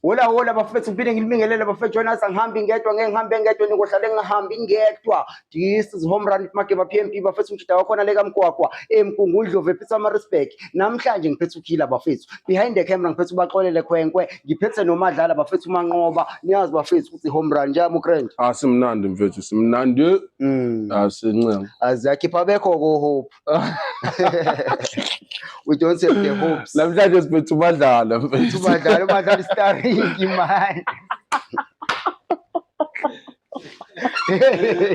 Wola bafethu ngibine ngilibingelele bafethu Jonas angihambi ngedwa ngihambe ngedwa nikohlale ngihambi ngedwa. This is home run Makeba PMP bafethu ngishida wakhona le kaMgwagwa eMkungudlove Peter Maritzburg. Namhlanje ngiphethe ukhila bafethu. Behind the camera ngiphethe ubaxolele khwenkwe ngiphethe noMadlala bafethu Manqoba. Niyazi bafethu ukuthi home run njalo uGrand. Simnandi mfethu simnandi. Asincema. Azakhipha bekho ko Hope. We don't have the hopes. Namhlanje siphethe uMadlala mfethu. uMadlala starring man.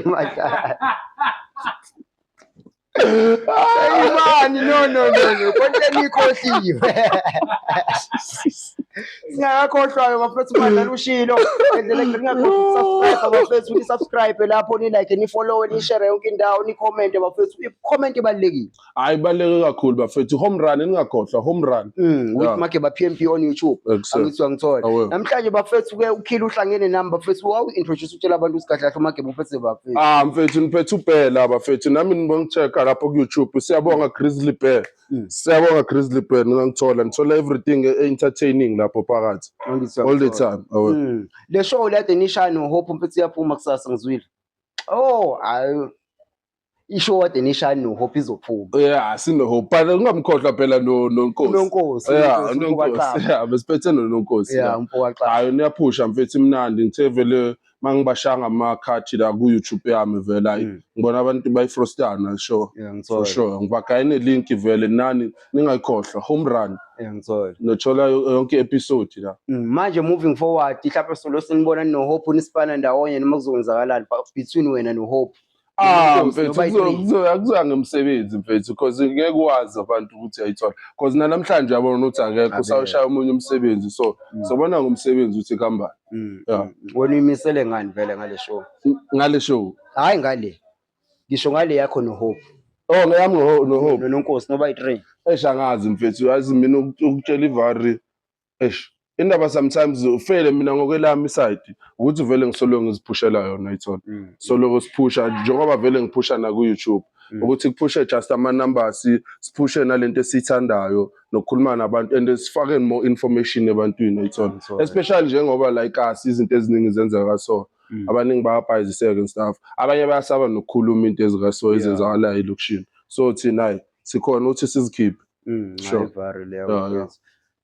Madlala. Hey man, no. Konke nikhohliwe. Singakhohlwayo bafethu Madlala ushilo. Endlela ngingakhohlwa bafethu subscribe lapho ni like ni follow ni share yonke indawo ni comment bafethu. I-comment ibalekile. Hayi baleke kakhulu bafethu home run ningakhohlwa home run. With Makeba PMP on YouTube. Angithiwa ngithola. Namhlanje bafethu ke ukhila uhlangene nami bafethu wawu introduce utshela abantu usigadla Makeba ufethu bafethu. Mfethu niphethe uBhela bafethu nami nibongichecka lapho ku YouTube siyabonga Grizzly Bear. Siyabonga Grizzly Bear ngithola everything entertaining lapho phakathi all the time. Le show la the nation Hope mfethu yaphuma kusasa ngizwile. Isho the nation no Hope izophuma. Sino Hope but ungamkhohlwa phela noNkosi. Nonkosi. Nonkosi. Besiphethe noNkosi. Mpokaxa. Hayi niyaphusha mfethu imnandi ngithe vele mangibashanga amakhathi la ku YouTube yami vela ngibona abantu bayifrostana sure. For sure ngibagayine link vele nani ningayikhohlwa home run. Ngithola. Nothola yonke episode la. Manje moving forward mhlawumbe solo sinibona no Hope nisipana ndawonye noma kuzokwenzakalani between wena no Hope. Mfethu akuzange umsebenzi mfethu because ngeke wazi abantu ukuthi ayithola because namhlanje yabona ukuthi akekho usawushaya umunye umsebenzi so sobona ngomsebenzi uthi khamba. Wena uyimisele ngani vele ngale show? Hayi ngale. Ngisho ngale yakho no Hope. Ngiyami no Hope noNkosi no bayi3. Angazi mfethu yazi mina ukutshela ivari indaba sometimes ufele mina ngokwelami side ukuthi vele ngisolo ngiziphushela yona ayithola solo siphusha njengoba vele ngiphusha na ku YouTube ukuthi kuphushe just ama numbers siphushe nalento esithandayo nokukhuluma nabantu and sifake more information ebantwini ayithola especially njengoba like izinto eziningi zenzeka so abaningi bayabhayiziseka and stuff abanye bayasaba nokukhuluma into ezikaso ezenzakalayo elokushini so thina sikhona ukuthi sizikhiphe sure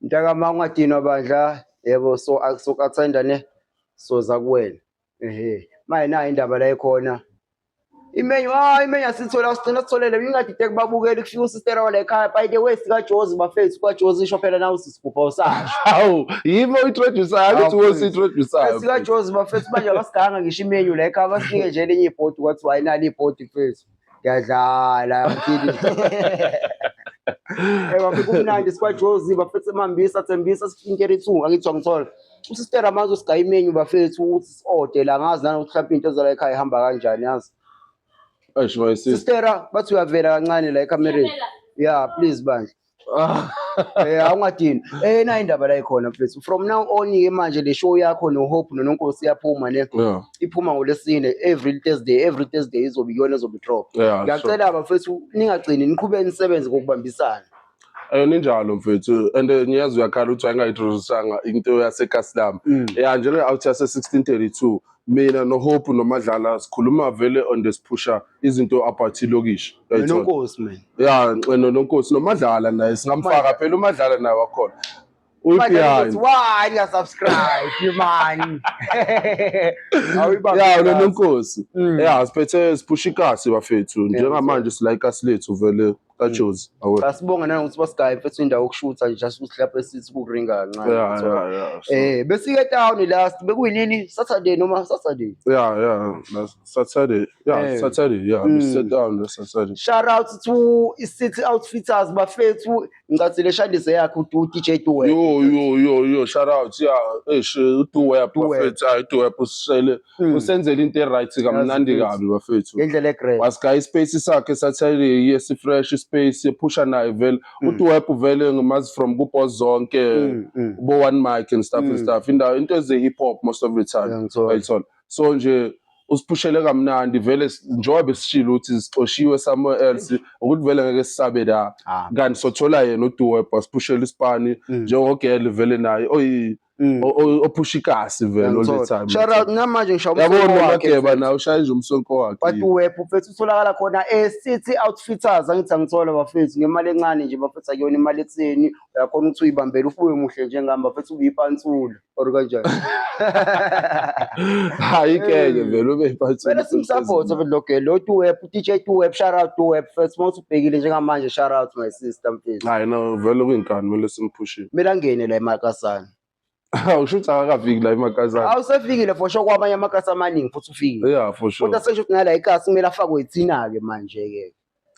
Mntaka mangadinwa bandla yebo so akusokathenda ne soza kuwena manje na indaba la ikhona imenya sithola sigcina sitholele ngingadide kubabukela kufika usister wala ekhaya by the way sika Jozi bafethu kwa Jozi isho phela nawe sisigubha usasho yimo introduce ukuthi wosi introduce sika Jozi bafethu manje abasiganga ngisho imenu la ekhaya basinike nje lenye ibhodi kwathi wayinali ibhodi mfethu ngiyadlala mfili bafika umnandi sikwa Jozi bafethu mambisa thembisa sifinkere ithunga ngithiwa ngithola usister amazo sigaya imenu bafethu ukuthi siode la ngazi nani ukuthi mhlawumbe into ezala ekhaya ihamba kanjani yazi sister bathi uyavela kancane la ekamereni please bandla awungadini na indaba la ikhona mfethu from now on ke manje le show yakho no Hope noNkosi yaphuma ne iphuma ngolesine every Thursday izobe iyona ezobe drop ngiyacela bafethu ningagcini niqhubeni nisebenze kokubambisana ninjalo mfethu and ngiyazi uyakhala ukuthi ayingayiintroduceanga into yase Custom njenge out yase 1632 mina no Hope noMadlala sikhuluma vele on this pusher izinto about ilokishi noNkosi man noNkosi noMadlala naye singamfaka phela uMadlala naye wakhona why ngasubscribe man noNkosi siphethe sipusha ikasi bafethu njengamanje silike silethu vele kaJozi asibonga nanokuthi basigaye mfethu indawo yokushutha nje just ukuthi lapho esithi kuringa kancane besike town last bekuyinini Saturday noma Saturday Saturday we sit down Saturday shout out to City Outfitters bafethu ngathi le shandise yakhe uDJ Tuwe yo shout out uDuwe bafethu uDuwe usele usenzele into right kamnandi kabi bafethu ngendlela egreat wasigaya ispace sakhe Saturday yes fresh space pusha naye vele uDuwe vele ngomazi from kupo zonke bo one mic and stuff into eze hip hop most of the time ayithola so nje usiphushele kamnandi vele njengoba besishilo ukuthi sixoshiwe somewhere else ukuthi vele ngeke sisabe la kanti sothola yena uDuwe basiphushela isipani njengogele vele naye ophusha ikasi vele all the time. Shout out namanje ngisho Yabona umsonko uMageba nawe ushaya nje umsonko wakhe. But uwephu mfethu utholakala khona City Outfitters angithi angithola bafethu ngemali encane nje bafethu akuyona imali etheni uyakhona ukuthi uyibambele ufuwe muhle njengami bafethu uyipantsula or kanjani. Hayi keke vele ube yipantsula. Vele simsupport lo uwephu DJ uwephu shout out uwephu mfethu mawuthi ubhekile njengamanje shout out my sister mfethu. Hayi no vele kuyinkani kumele simphushile. Mina ngene la emakasana. Usho ukuthi akafiki la emakazana. Awusefikile for sure kwamanye amakasi amaningi futhi ufikile. Yeah for sure. Kodwa sesho ukuthi ngala ikasi kumele afakwe ithina ke manje ke.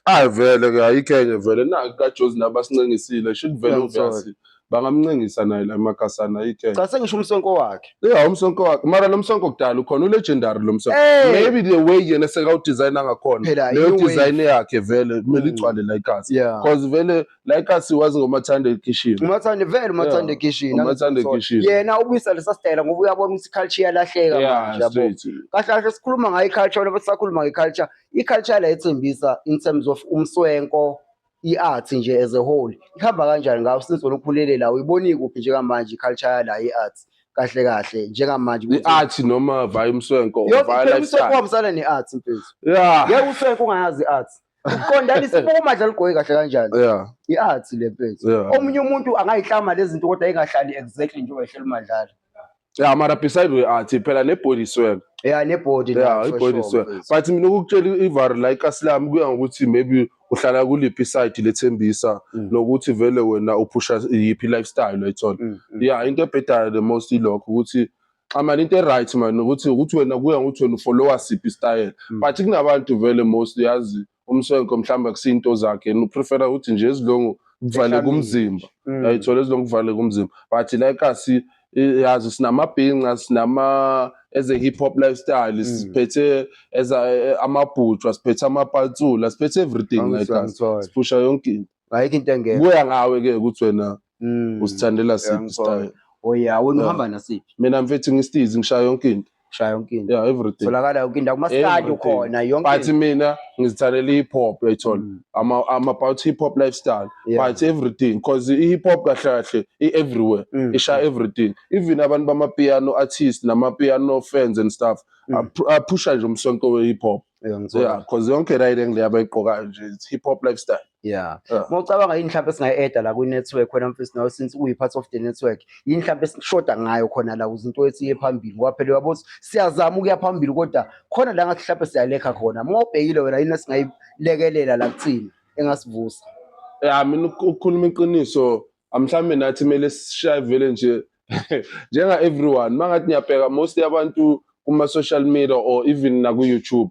Hayi vele ke ayikhenye vele naku kaJozi nabasincengisile should vele obviously bangamncengisa naye la emakasana ayikhenye. Cha sengisho umsonko wakhe. Yeah umsonko wakhe mara lo msonko kudala ukhona ulegendary lo msonko. Maybe the way yena seka udesigner ngakhona. Leyo design yakhe vele kumele igcwale la ikasi. Because vele la ikasi wazi ngomathanda ekitchen. Umathanda vele umathanda ekitchen. Umathanda ekitchen. Yena ubuyisa lesa style ngoba uyabona ukuthi culture yalahleka manje yabo. Kahle kahle sikhuluma ngayo culture ngoba sisakhuluma ngeculture. I-culture la ethembisa in terms of umswenko i-art nje as a whole ihamba kanjani ngawo since wena ukhulele la uyiboni kuphi njengamanje i-culture la i-art kahle kahle njengamanje i-art noma vaya umswenko vaya lifestyle uhambisana ne-art mfethu ngeke uswenko ungayazi i-art uqondani sibumadla ligoyi kahle kanjani i-art le mfethu omunye umuntu angayihlama lezi zinto kodwa engahlali exactly njengoba ehleli madlala. Yeah mara beside we-art phela ne-body swag. Yeah ne-body yeah i-body swag but mina ukutshela ivari la ikasi lami kuya ngokuthi maybe uhlala kuliphi side lethembisa nokuthi vele wena uphusha yiphi lifestyle ayithola. Yeah into ebhedayo the most ilokho ukuthi ama into right man ukuthi wena kuya ngokuthi wena ufollowa siphi style but kunabantu vele most yazi umswenko mhlamba kusinto zakhe and uprefera ukuthi nje ezilongo kuvale kumzimba ayithola ezilongo kuvale kumzimba but la ikasi yazi sinamabhinqa sinama as a hip hop lifestyle siphethe as amabhutshwa siphethe amapatsula siphethe everything like that sipusha yonke into ayikho into engeke kuya ngawe ke ukuthi wena usithandela siphi style. Oh yeah wena uhamba nasiphi? Mina mfethu ngisithi ngishaya yonke into. Shaya yonke into. Yeah everything. Tholakala yonke into kumasitadi ukhona yonke. But mina ngizithandela hip hop ayithola. I'm about hip hop lifestyle but everything because hip hop kahle kahle everywhere isha everything even abantu bamapiano artists namapiano fans and stuff apusha nje umsonto we hip hop. Yeah because yonke ride engiyabayigqokayo nje it's hip hop lifestyle. Yeah mawucabanga yini mhlawumbe singayi-add la ku network wena mfethu nawe since uyi part of the network yini mhlawumbe esishoda ngayo khona la ukuze into ethi iye phambili ngoba phela uyabo siyazama ukuya phambili kodwa khona la ngathi mhlawumbe siyalekha khona mawubhekile wena yini esingayilekelela la kuthina engasivusa. Yeah mina ukukhuluma iqiniso mhlawumbe nathi kumele sishaye vele nje njenga everyone mangathi ngiyabheka most yabantu kuma social media or even na ku YouTube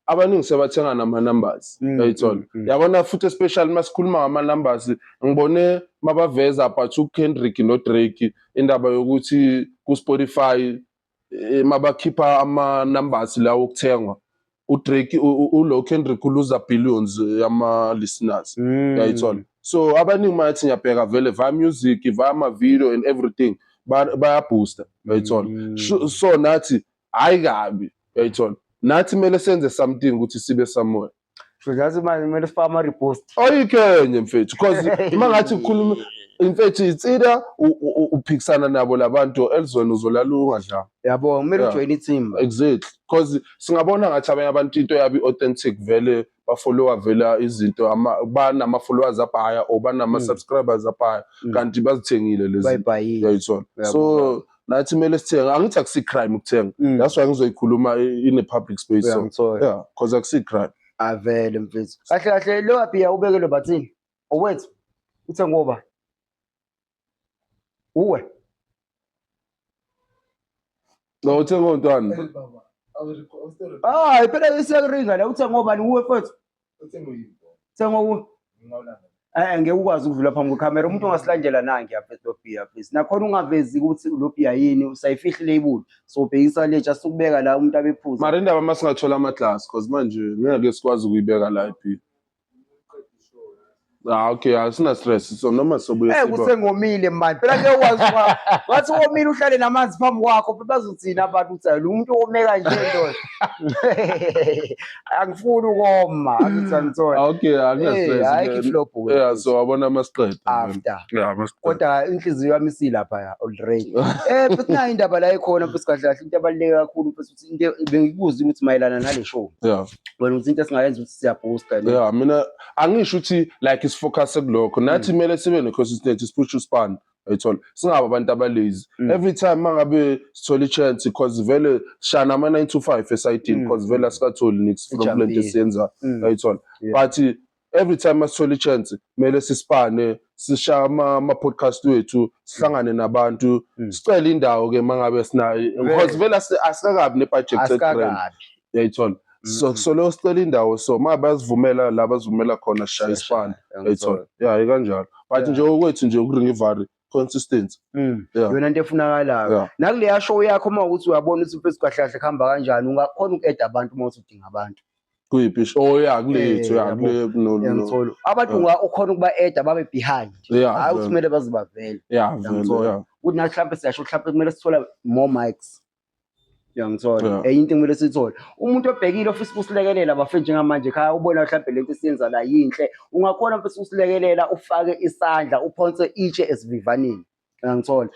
abaningi sebathenga nama numbers ayithola. Yabona futhi especially masikhuluma ngama numbers ngibone mabaveza but uKendrick no Drake indaba yokuthi ku Spotify mabakhipha ama numbers la ukuthengwa uDrake ulo Kendrick uluza billions yama listeners ayithola. So abaningi mathi ngiyabheka vele via music via ama video and everything baya booster ayithola. So nathi hayi kabi ayithola. Nathi kumele senze something ukuthi sibe somewhere. So that's manje kumele sifake ama repost. Ayikhenye mfethu because mangathi ukhuluma mfethu it's either uphikisana nabo labantu elizweni uzolala ungadla. Yabo kumele ujoin i-team. Exactly because singabona ngathi abanye abantu into yabi authentic vele bafollowa vela izinto banama followers abhaya or banama subscribers abhaya kanti bazithengile lezi. Yayithola. So nathi kumele sithenga angithi akusi crime ukuthenga that's why ngizoyikhuluma in a public space so yeah because akusi crime avele mfethu kahle kahle lo aphi ubekelo bathini owethu uthe ngoba uwe no uthe ngontwana phela isiyakuringa la uthe ngoba ni uwe mfethu uthe ngoba ngeke ukwazi ukudlula phambi kwekhamera umuntu ongasilandela nangi yaphetopia please nakhona ungavezi ukuthi lopia yini usayifihli label so bhekisa leja sukubeka la umuntu abephuza mara indaba masingathola ama class because manje ngeke sikwazi ukuyibeka la iphi Okay, asina stress. So noma sobuye siba. Kusengomile manje. Phela ke wazi wathi womile uhlale namanzi phambi kwakho bazothina abantu uthi lo muntu ome kanje ndoda. Angifuni ukoma, angitsanzona. Okay, akuna stress. Hayi flop. Yeah, so abona masiqeda. After. Yeah, masiqeda. Kodwa inhliziyo yami isilapha already. Futhi nayo indaba la ikhona futhi kahle kahle into ebaluleke kakhulu futhi into bengikubuza ukuthi mayelana nale show. Yeah. Wena uthi into esingayenza ukuthi siyabooster. Yeah, mina angisho ukuthi like is focus kulokho. Nathi kumele sibe ne-consistency sipush uspan. Ayithola. Singaba abantu abalazy. Every time mangabe sithola i-chance because vele shana ama 9 to 5 esayidini because vele asikatholi nix from lento siyenza. Ayithola. But every time masithola i-chance kumele sispane sishaya ama-podcast wethu sihlangane nabantu sicela indawo ke mangabe sinayo because vele asikakabi ne-budget egrand. Ayithola. So lo sicela indawo so mabazivumela la bazivumela khona sishaya ispan. Ayithola. Yeah, ikanjalo. But nje okwethu nje ukuringa ivari consistency. Yona into efunakalayo. Nakuleya show yakho mawukuthi uyabona ukuthi mfethu kahle kahle khamba kanjani ungakhona uku-add abantu mawuthi udinga abantu. Kuyiphi? Oh yeah, kulethu yeah kule no. Abantu ukhona ukuba-add babe behind. Hayi ukuthi kumele bazibavele. Yeah, vele. Uthi nathi mhlawumbe siyasho mhlawumbe kumele sithola more mics. Yangithola into kumele sithole umuntu obhekile ofisa ukusilekelela bafethu njengamanje ekhaya ubona mhlawumbe lento esiyenza la yinhle ungakhona mfethu ukusilekelela ufake isandla uphonse itshe esivivaneni yangithola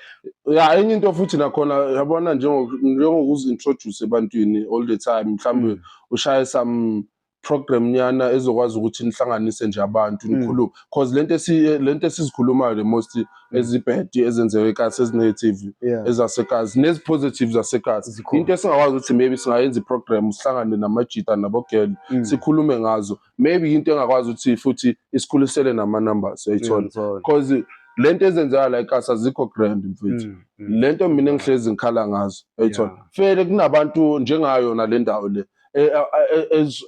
enye into futhi nakhona yabona njengokuzi-introduce ebantwini all the time mhlawumbe ushaye some program nyana ezokwazi ukuthi nihlanganise nje abantu nikhulume because lento esizikhulumayo the most ezibhedi ezenzeka ekhaya ezinegative ezasekhaya nezi-positive zasekhaya into esingakwazi ukuthi maybe singayenza i-program sihlangane namajita nabogel sikhulume ngazo maybe into engakwazi ukuthi futhi isikhulisele nama-numbers ayithola because lento ezenzeka la ekhaya azikho grand mfethu lento mina engihlezi ngikhala ngazo ayithola fele kunabantu njengayo nale ndawo le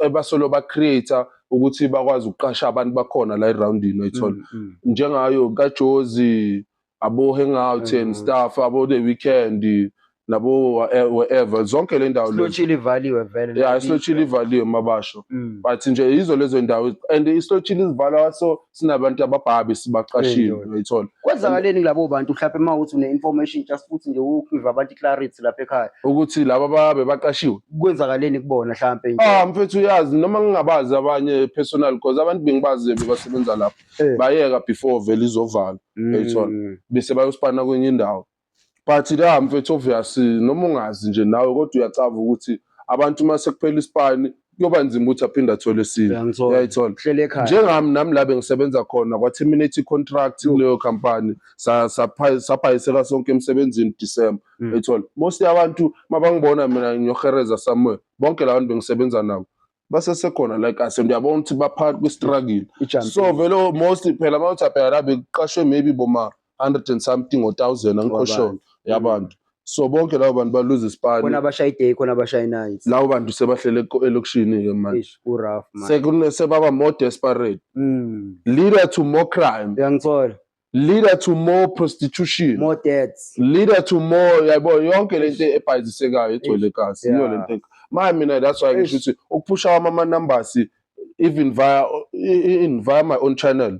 ebasolo ba-creator ukuthi bakwazi ukuqasha abantu bakhona la eroundini ayithola njengayo kaJozi abo-hangout and stuff abo-the weekend nabo whatever zonke le ndawo isilotshile ivaliwe vele isilotshile ivaliwe mabasho but nje yizo lezo ndawo and isilotshile izivalwa so sinabantu ababhabi sibaqashile ayithola kwenzakaleni kulabo bantu mhlawumbe mawuthi une-information just futhi nje ukiva abantu i-clarity lapha ekhaya ukuthi laba babe baqashiwe kwenzakaleni kubona mhlawumbe mfethu uyazi noma ngingabazi abanye personal because abantu bengibazi bebasebenza lapha bayeka before vele izovala ayithola bese bayospana kwenye indawo but la mfethu obviously noma ungazi nje nawe kodwa uyacava ukuthi abantu mase kuphela isipani kuyoba nzima ukuthi aphinde athole esinye uyayithola njengami nami la bengisebenza khona kwa-terminate i-contract kuleyo company saphayiseka sonke emsebenzini December uyayithola most yabantu mabangibona mina ngiyohereza somewhere bonke la bantu bengisebenza nabo basesekhona like ase ndiyabona ukuthi baphakathi kwe-struggle so vele most phela mawuthi aphela bekuqashwe maybe boma 100 and something or 1000 angikho sure yabantu so bonke labo bantu baluza isipani khona abashaya day khona abashaya night labo bantu sebahlele elokishini ke manje rough man sebaba more desperate leader to more crime yangithola leader to more prostitution more deaths leader to more yabo yonke lento ebhayizisekayo egcwele kasi iyo lento mina that's why ngisho ukuthi ukuphusha ama numbers even via my own channel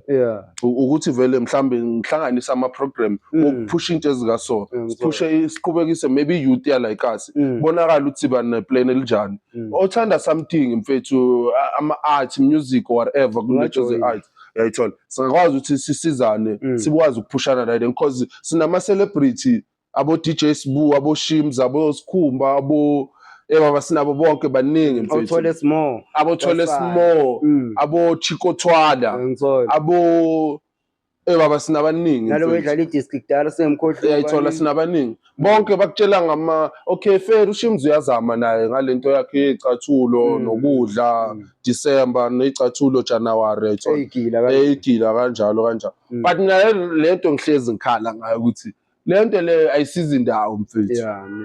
ukuthi vele mhlambe ngihlanganisa ama program ukuphusha into ezikaso siqhubekise maybe youth ya like us bonakala ukuthi bana plan elinjani othanda something mfethu ama art music or whatever kuletho ze art yayithola singakwazi ukuthi sisizane sikwazi ukuphushana la because sinama celebrity abo DJ Sbu abo Shims abo Sikhumba abo baba sinabo bonke baningi mfethu abo small abo Chico Twala abo baba sinabaningi nalo wedlala i-district dala semkhohlo yayithola sinabaningi bonke bakutshela ngama okay fair uShims uyazama naye ngalento yakhe yecathulo nokudla December necathulo January yayithola eyigila kanjalo but naye lento ngihlezi ngikhala ngayo ukuthi lento le ayisiza indawo mfethu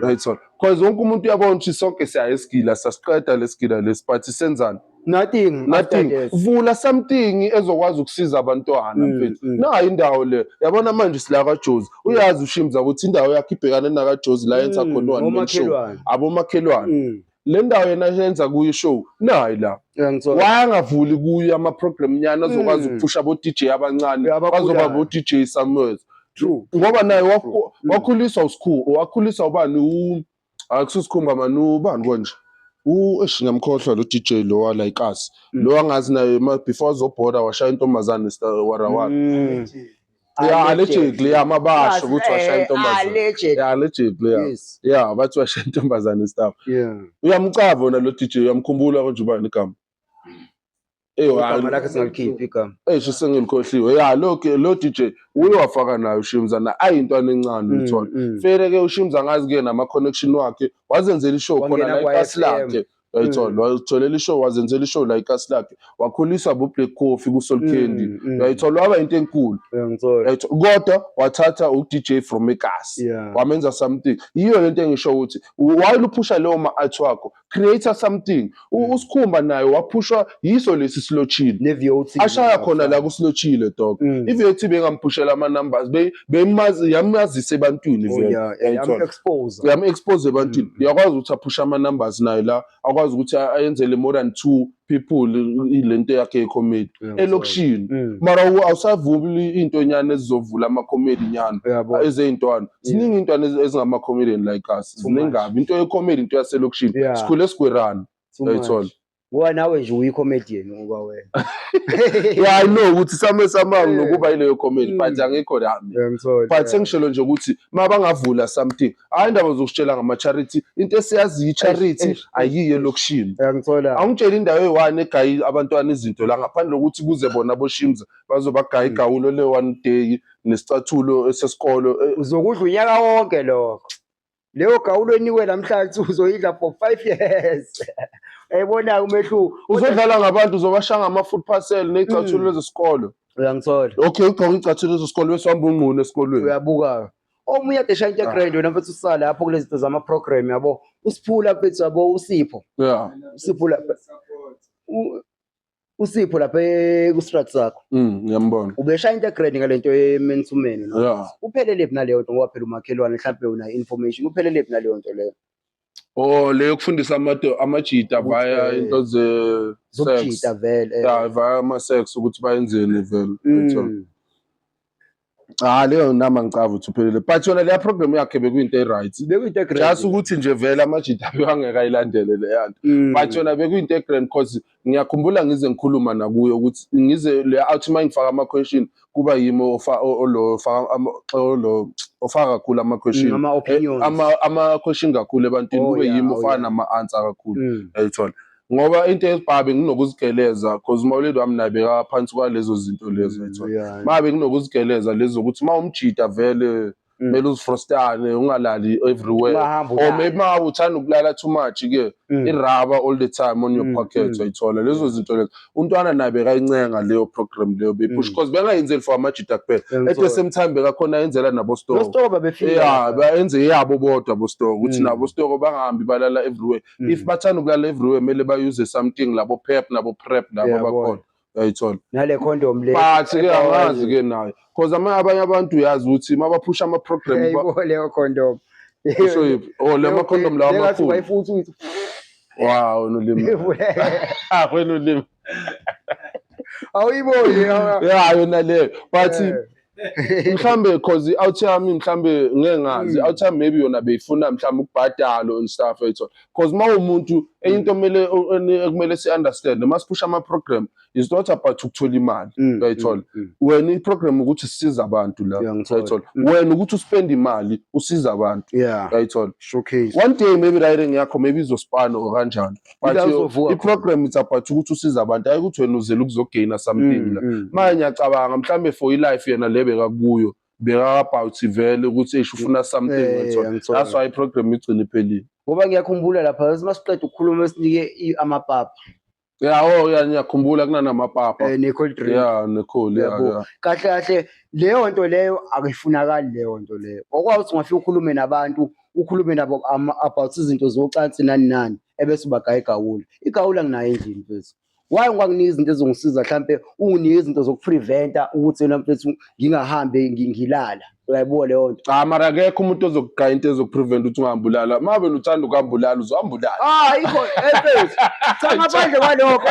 yayithola because wonke umuntu uyabona ukuthi sonke siyayesigila sasiqeda lesigila lesiphathi senzani nothing vula something ezokwazi ukusiza abantwana mfethu nayo indawo le yabona manje sila kaJozi uyazi uShims ukuthi indawo yakhe ibhekane nakaJozi la yenza khona one show abomakhelwane le ndawo yena yenza kuyo show nayi la wayangavuli kuyo ama-program nyana azokwazi ukuphusha abo-DJ abancane bazoba bo-DJ Samuels ngoba naye wakhuliswa wakhuliswa ubani akususikhumba mani ubani konje ngamkhohlwa lo DJ lo wa-Like Us lo angazi naye before azobhoda washaya intombazane warawara allegedly amabasho ukuthi washaya intombazane allegedly bathi washaya intombazane stuff uyamcava wona lo DJ uyamkhumbula konje ubani igama igama lakhe singalikhiphi igama sengilikhohliwe lo DJ uye wafaka nayo uShimza ayintwana encane uthola fere-ke uShimza ngazi-ke nama-connection wakhe wazenzela ishow khona la ikasi lakhe uyayithola watholela ishow wazenzela ishow la ikasi lakhe wakhuliswa abo-Black Coffee ku-Soul Candy uyayithola waba into enkulu kodwa wathatha u-DJ from ekasi wamenza something yiyo lento engisho ukuthi while uphusha leyo ma-art wakho create something uSikhumba naye waphushwa yiso lesi silotshile ashaya khona la kusilotshile dog i-VAT bengamphushela ama-numbers yamazisa ebantwini yam-expose ebantwini uyakwazi ukuthi aphushe ama-numbers naye la akwazi ukuthi ayenzele more than 2 people ilento yakhe ye-comedy elokishini mara awusavuli into nyana ezizovula ama-comedy nyana ezeyintwana ziningi intwana ezingama-comedian like us ziningabi into ye-comedy into yaselokishini sikhule esigwerana uyayithola nawe nje uyi-comedian ngoba wena I know ukuthi samanga nokuba ileyo comedy but angikho nami but sengishelo nje ukuthi mabangavula something hayi indaba zokusitshela ngama-charity into esiyazi i-charity ayiyo elokishini angitshela indawo eyi-1 egayi abantwana izinto la ngaphandle kokuthi kuze bona boShimza bazobagaya igawulo le-1 day nesicathulo esesikolo uzokudla unyaka wonke lokho leyo gawulo eniwe namhlanje uzoyidla for 5 years ayibona umehluko uzodlala ngabantu uzobashanga ama-food parcel nezicathulo zesikolo uyangithola okay ugqoka izicathulo zesikolo bese uhamba unqunu esikolweni uyabuka omunye ade shaya into grand wena mfethu usala lapho kulezi zinto zama-program yabo usiphula mfethu yabo usipho usipho lapha ku-strat sakho ngiyambona ubeshaya into grand ngalento ye-man to man uphelele naleyo nto ngoba phela umakhelwane mhlawumbe una information uphelele naleyo nto leyo leyo kufundisa amajita via into zokujita vele via ama-sex ukuthi bayenzeni vele leyo nami angicava ukuthi uphelele but yona leya program yakhe bekuyinto e-right just ukuthi nje vele amajita angekayilandele leyanto but yona bekuyinto e-grand because ngiyakhumbula ngize ngikhuluma nakuyo ukuthi ngize le-out uma ngifaka ama-question kuba yimi ofaka kakhulu ama-question ama-question kakhulu ebantwini kube yimi ofaka nama-answer kakhulu uyayithola ngoba into ezibhabe nginokuzigeleza because uMawuledi wami naye bekaphansi kwalezo zinto lezo uyayithola mabe nginokuzigeleza lezo ukuthi uma umjida vele kumele uzifrostane ungalali everywhere or maybe ma uthanda ukulala too much ke iraba all the time on your pocket uyayithola lezo zinto lezo untwana naye bekayincenga leyo program leyo bepush because bengayenzeli for amajida kuphela at the same time bekakhona yenzela nabo store bayenze yabo bodwa bo store ukuthi nabo store bangahambi balala everywhere if bathanda ukulala everywhere mele bayuse something labo pep nabo prep labo bakhona uyayithola nale condom le but-ke angazi-ke nayo because abanye abantu uyazi ukuthi mabaphusha ama-program leyo condom le ma-condom lawa amakhulu wow nolimi wena ulimi awuyiboni yona leyo but mhlambe cause i-out yami mhlambe ngeke ngazi out yami maybe yona beyifuna mhlambe ukubhadalo and stuff ayithola cause ma umuntu into kumele si-understand masiphusha ama-program is not about ukuthola imali uyayithola wena i-program ukuthi sisiza abantu la uyayithola wena ukuthi uspend imali usiza abantu uyayithola one day maybe writing yakho maybe izospana or kanjani but i-program it's about ukuthi usiza abantu hayi ukuthi wena uzela ukuzogaina something la manje ngiyacabanga mhlambe for i-life yena le bekakuyo beka-about vele ukuthi ufuna something uyayithola that's why i-program igcina iphelile ngoba ngiyakhumbula lapha masiqeda ukukhuluma sinike amapapa ngiyakhumbula kunanamapapa ne-cold drink ne-cold kahle kahle leyo nto leyo akuyifunakali leyo nto leyo okwawuthi ungafika ukhulume nabantu ukhulume nabo about izinto zocansi nani nani ebese ubagaya igawula nginayo endlini mfethu why unganginika izinto ezongisiza mhlambe unginike izinto zokupreventa ukuthi wena mfethu ngingahambe ngilala uyayibuka leyo nto. Cha mara akekho umuntu ozokugaya into ezokuprevent ukuthi ungambulala. Uma wena uthanda ukambulala uzambulala. Ikho mfethu. Cha ngaphandle kwalokho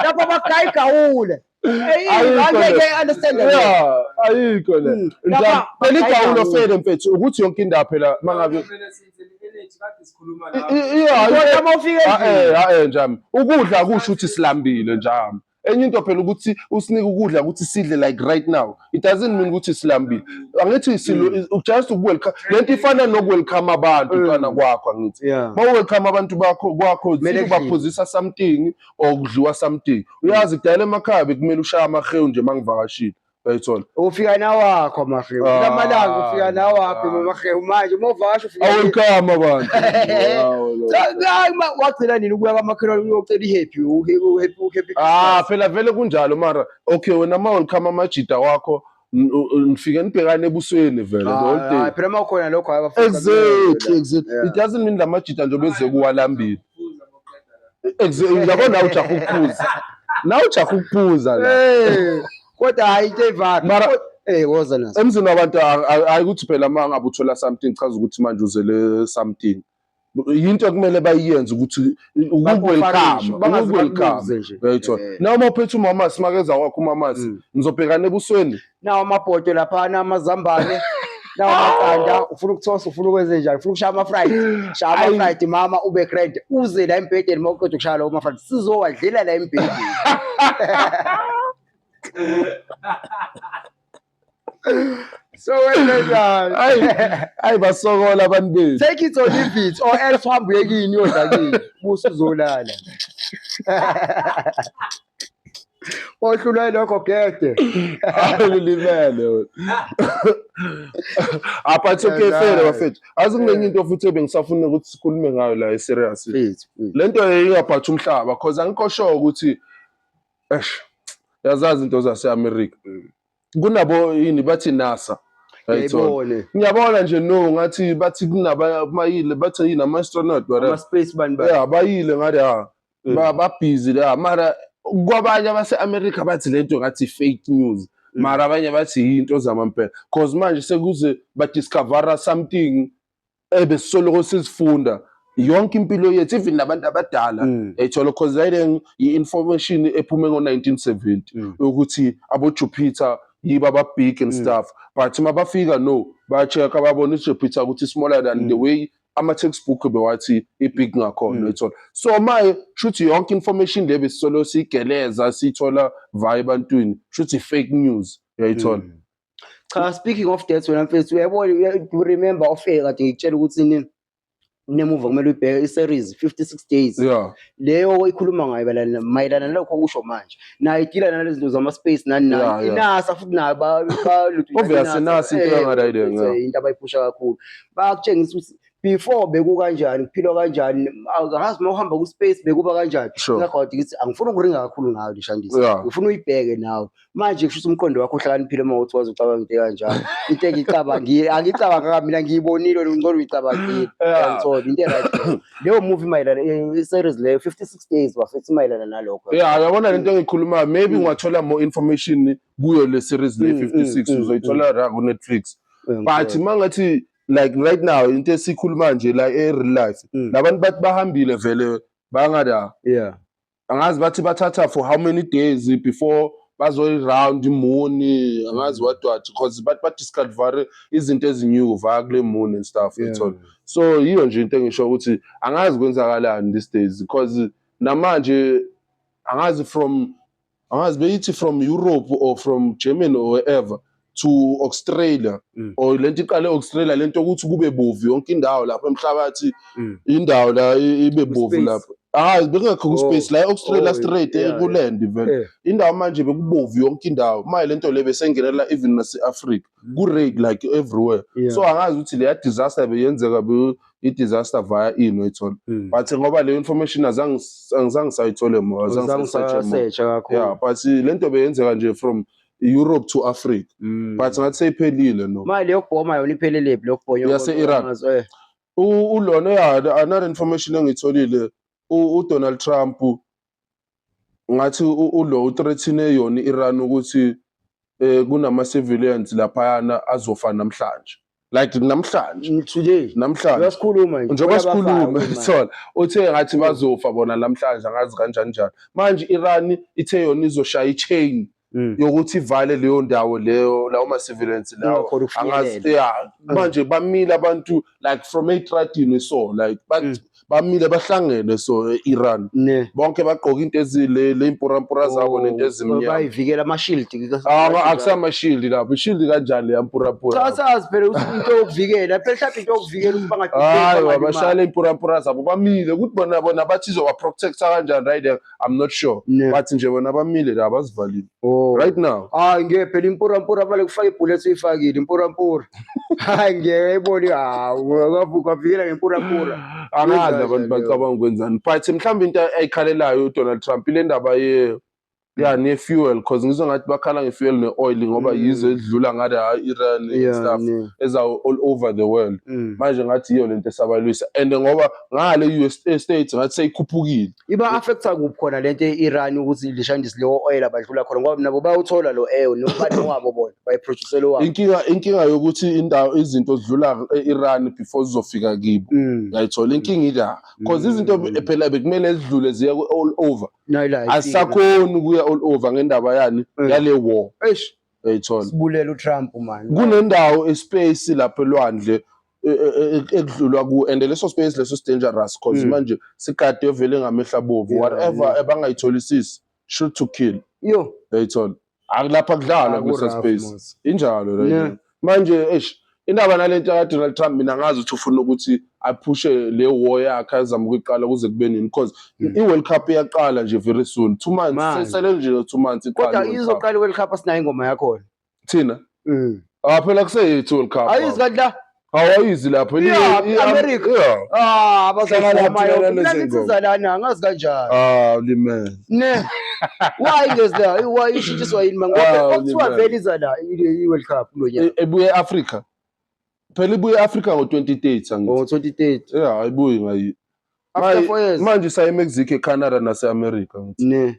lapho bagaya igawule. Angeke understand that. Yeah, ayikho le. Phela igawulo fele mfethu ukuthi yonke indawo phela mangabe Kodwa mawufika njami. Ukudla kusho ukuthi silambile njami. Enye into phela ukuthi usinike ukudla ukuthi sidle like right now. It doesn't mean ukuthi silambile. Angithi just welcome. Lento ifana nokwelcome abantu ntwana kwakho angithi. Welcome abantu bakho kwakho ubaphuzisa something or kudliwa something. Uyazi kudala emakhaya bekumele ushaya amahewu nje mangivakashile. Bayithola. Ufika nawakho amahewu. Lamalanga ufika nawakho amahewu manje mawuvakasha ufika. Welcome abantu. Wagcina nini ukuya kwamakhelwane uyocela ihappy uhappy. Phela vele kunjalo mara okay wena ma welcome amajida wakho nifike nibhekane ebusweni vele the whole day. Phela mawukhona lokho abafuna. Exactly. It doesn't mean lamajida nje beze kuwalambile. Yabo nawe ujaha ukuphuza. Nawe ujaha ukuphuza la. Kodwa hayi into evaka. Mara woza naso. Emzini wabantu ayikuthi phela mangabe uthola something chaza ukuthi manje uzele something. Yinto kumele bayiyenze ukuthi welcome bayithola. Noma uphethe umama simakeza wakho umama nizobhekana ebusweni. Nawo amabhodo lapha amazambane. Nawo amaqanda ufuna ukuthosa ufuna ukwenze njani ufuna ukushaya ama-fried shaya ama-fried mama ube grand uze la embhedeni mawuqeda ukushaya lawo ama-fried sizowadlela la embhedeni. So wenzenjani? Hayi basokola abantu bethu. Take it or leave it or else uhambe uyekini uyodla kini buso uzolala. Ohlulwe lokho gede. Awulimele. Apha okay fele bafethu. Azikunenye into futhi ebengisafuna ukuthi sikhulume ngayo la e-serious. Lento ingaphatha umhlaba because angikho sure ukuthi yazazi into zase-America. Kunabo yini bathi NASA. Ngiyabona nje no ngathi bathi kunabayile bathi yini ama-astronaut ama-space bani bayile ngathi babhizi la mara kwabanye base-America bathi lento ngathi fake news mara abanye bathi into zamampela because manje sekuze badiscovera something ebesoloko sizifunda yonke impilo yethu even nabantu abadala ethola because i-information ephume ngo-1970 ukuthi abo-Jupiter yiba ababig and stuff but mabafika no ba-check-a babona i-Jupiter ukuthi smaller than the way ama-textbook bewathi i-big ngakhona ethola so maye shuthi yonke information le besisolo siyigeleza siyithola via ebantwini shuthi fake news uyayithola. Cha speaking of that wena mfethu uyabona you remember ofike kade ngikutshela ukuthi nemuva kumele uyibheke i-series 56 days leyo ikhuluma ngayo mayelana nalokho kusho manje nayo idila nalezi zinto zama-space nani inasa futhi nayo obviously nasa into yangarayile into abayiphusha kakhulu bakutshengisa ukuthi before bekukanjani kuphilwa kanjani angazi uma uhamba ku-space bekuba kanjani ngakho ngithi angifuni ukuringa kakhulu ngayo lishandisa ngifuna uyibheke nawe manje kusho umqondo wakho uhlakaniphile uma uthi wazi ucabanga into kanjani into engicabangile angicabanga mina ngiyibonile umqondo uyicabangile ngithola into right leyo movie mayelana i-series leyo 56 days wafethi mayelana nalokho yabona lento engikhuluma maybe ungathola more information kuyo le series le 56 uzoyithola ra ku Netflix but mangathi like right now into esikhuluma nje la real life labantu bathi bahambile vele bangada angazi bathi bathatha for how many days before bazo round moon angazi what because bathi badiscover izinto ezinew via kule moon and stuff so yiyo nje into engisho ukuthi angazi kwenzakalani these days because namanje angazi beyithi from Europe or from Germany or wherever to Australia or lento iqale Australia lento ukuthi kube bovu yonke indawo lapha emhlabathi indawo la ibe bovu lapha bekungekho ku space la Australia straight kuland vele indawo manje bekubovu yonke indawo maye lento le besengenela even nase-Africa ku raid like everywhere so angazi ukuthi le disaster beyenzeka i-disaster via ethola but ngoba le information azange sayithole mo azange kakhulu but lento beyenzeka nje from Europe to Africa but ngathi seyiphelile no mali yokubhoma yona iphelele lephi lokubhonya yase-Iran ulona another information engitholile uDonald Trump ngathi ulo uthreathine yona i-Iran ukuthi kunama civilians laphayana azofa namhlanje like namhlanje today namhlanje uyasikhuluma nje njengoba Bona sikhuluma bafakwe, man. thola uthe ngathi bazofa bona namhlanje angazi kanjani njani manje Iran ithe yona izoshaya ichain yokuthi ivale leyo ndawo leyo lawo ma civilians lawo Ungakhona ukufinyelela. angazi manje bamile abantu like from Etradini so like bamile bahlangene so Iran Ne. bonke bagqoka into ezile impurampura zabo nento ezimnyama bayivikela ama-shield akusama shield lapho shield kanjani yampurampura cha sazi phela ukuthi into yokuvikela phela mhlawumbe into yokuvikela ukuthi hayi abashayela impurampura zabo bamile ukuthi bona bathi izoba protecta kanjani right there I'm not sure Ne. bathi nje bona bamile la bazivalile right now hayi ngeke phela impurampura vale kufaka ibullet uyifakile impurampura hayi ngeke ayiboni hawu kwavikela ngempurampura angazi abantu bacabanga ukwenzani but mhlawumbe into ayikhalelayo uDonald Trump ile ndaba ne fuel because ngizwe ngathi bakhala ngefuel ne-oil ngoba yizo edlula ngala Iran and stuff eza all over the world manje ngathi iyo lento esabalwisa and ngoba ngale US states ngathi seyikhuphukile iba affecta kuphi khona lento e-Iran ukuthi lishandise leyo oil abadlula khona ngoba nabo bayawuthola lo oil nobani wabo bona bayiproduce lo wabo inkinga yokuthi izinto zidlula e-Iran before zizofika kibo ngayithola inkinga ila because izinto phela bekumele zidlule ziye all over asakhona ukuya all over ngendaba yani yale war ngayithola sibulela uTrump man kunendawo espace lapha elwandle ekudlulwa ku and leso space leso dangerous because manje sikade yovele ngamehla bovu whatever abangayitholisisi shoot to kill yo ngayithola akulapha kudlala kuleso space injalo right manje indaba nalento ka Donald Trump mina ngazi ukuthi ufuna ukuthi aphushe le war yakhe azama ukuyiqala kuze kube nini because i-World Cup iyaqala nje very soon 2 months sesele nje 2 months iqala kodwa izoqala i-World Cup asinayo ingoma yakho thina phela kuseyithu World Cup ayizi kanti la awayizi lapho America abazalana nangitsiza lana angazi kanjani limen ne why ngezla why ishintshiswa yini mangoba kuthiwa vele iza la i-World Cup lo nyaka ebuye Africa phela ibuye Africa ngo-2030 angithi 2030 ayibuyi ngayi manje saye Mexico eCanada nase-America ngithi ne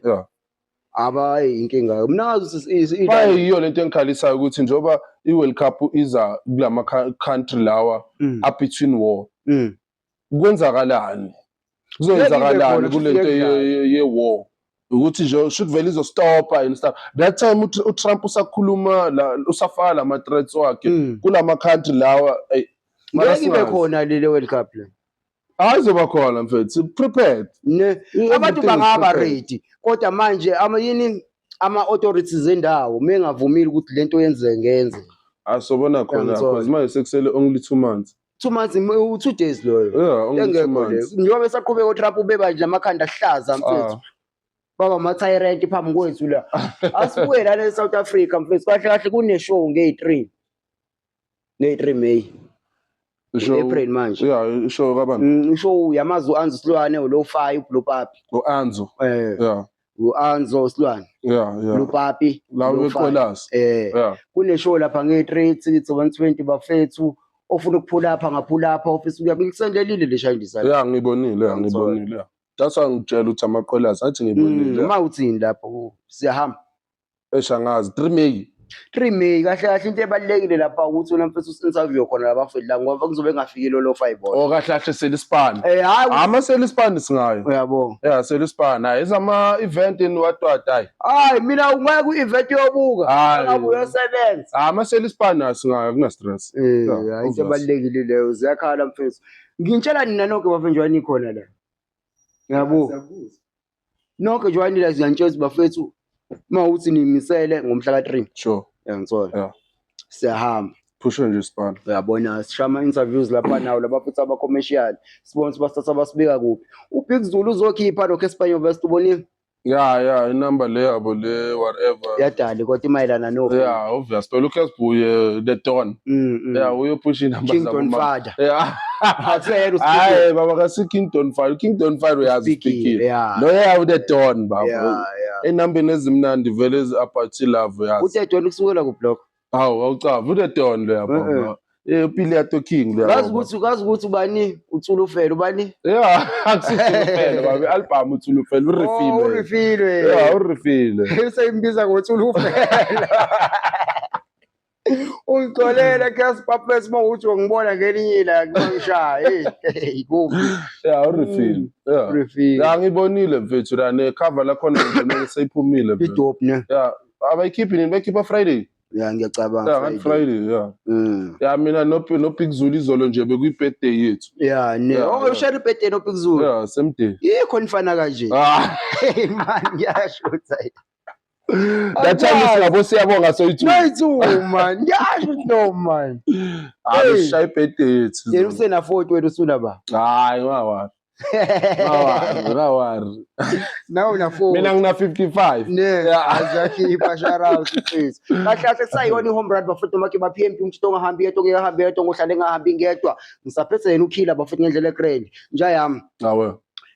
abayi inkinga mina ngazi bayiyo lento engikhalisayo ukuthi njoba i-World Cup iza kulama country lawa up between war kwenzakalani kuzoyenzakalani kulento ye-war ukuthi nje should vele izostopa and stuff that time uTrump usakhuluma la usafaka lama threats wakhe kulama country lawa ngeke ibe khona le World Cup le ayizoba khona mfethu prepared ne abantu bangaba ready kodwa manje yini ama authorities endawo mengavumile ukuthi lento yenze ngenze asobona khona because manje sekusele only 2 months 2 months 2 days loyo only 2 months njengoba besaqhubeka uTrump ubeba nje amakhanda ahlaza mfethu baba ama-tyrant phambi kwethu la asibuye lana eSouth Africa mfethu kahle kahle kune-show nge-3 May April manje ishow kabani ishow yamazwi Anzo Silwane lo 5 lo papi Anzo u-Anzo Silwane lo papi lawo eqolasi kune-show lapha nge-3 tickets 120 bafethu ofuna ukuphula apha ngaphula apha ofisa ukuya ngisendelile leshandisa ngibonile That's ngitshela ukuthi amaqolasi athi ngibonile uma uthini lapho siyahamba eshangazi 3 May kahle kahle into ebalekile lapha ukuthi wena mfethu interview khona labafethu la ngoba kuzobe ngafikile lo 5 kahle kahle selispan ama selispan singayo uyabonga selispan hayi izama event in what hayi mina ungaya ku event yobuka ngabe uyosebenza ama selispan asingayo kuna stress hayi into ebalekile leyo ziyakhala mfethu ngintshela nina nonke bafenjwa nikhona la yabo nonke join la ziyantshela bafethu mawuthi nimisele ngomhla ka3 sure ngiyangithola siyahamba pushe nje span uyabona sishama interviews lapha nawo labafethu aba commercial sponsor basithatha basibeka kuphi uBig Zulu uzokhipha lokho Espanyol West ubonile inamba le yabo le whatever yadali kodwa imayelana no obvious phela Lucas Buye the Don uyopusha inamba zabo Kingdom Father hayi baba kasi Kingdom Father uyazi speaking lo yawo the Don baba enambeni ezimnandi vele aphathi love yazi uThe Don kusukela ku block awucava uThe Don lo yabo Piliato King Ngazi ukuthi ubani uThulufele ubani? Yeah, akusiThulufele babe album uThulufele urefile. Urefile. Yeah, urefile. Seyimbiza ngoThulufele. Ungixolela Gas Puppets mawuthi ngibona ngelinye ilanga ngishaya. Hey, kumbi. Yeah, urefile. Yeah. Urefile. Ya ngibonile mfethu la ne cover la khona nje seyiphumile mfethu. Idope ne. Yeah, abayikhiphi ni bekhipha Friday. Yeah, ngiyacabanga Yeah, Friday, yeah. Yeah, mina no Big Zulu izolo nje bekuyi birthday yethu. Yeah, ne. Oh, ushare birthday no Big Zulu. Yeah, same day. Yikho nifana kanje. Hey man, ngiyasho ukuthi that time singabo siyabonga soyithi. No man, ngiyasho no man. Ushaye birthday yethu. Yena usena 40 wethu usunaba. Hayi ngawari. Ngawari. Now una 4. Mina ngina 55. Ne, azakhipha shout out please. Kahle kusayona ihome run bafuthu makhe ba PMP umtshito ongahambi yedwa ngiyahambi yedwa ngohlale ngahambi ngedwa. Ngisaphethe yena ukhila bafuthu ngendlela egrand. Nja yami. Awe.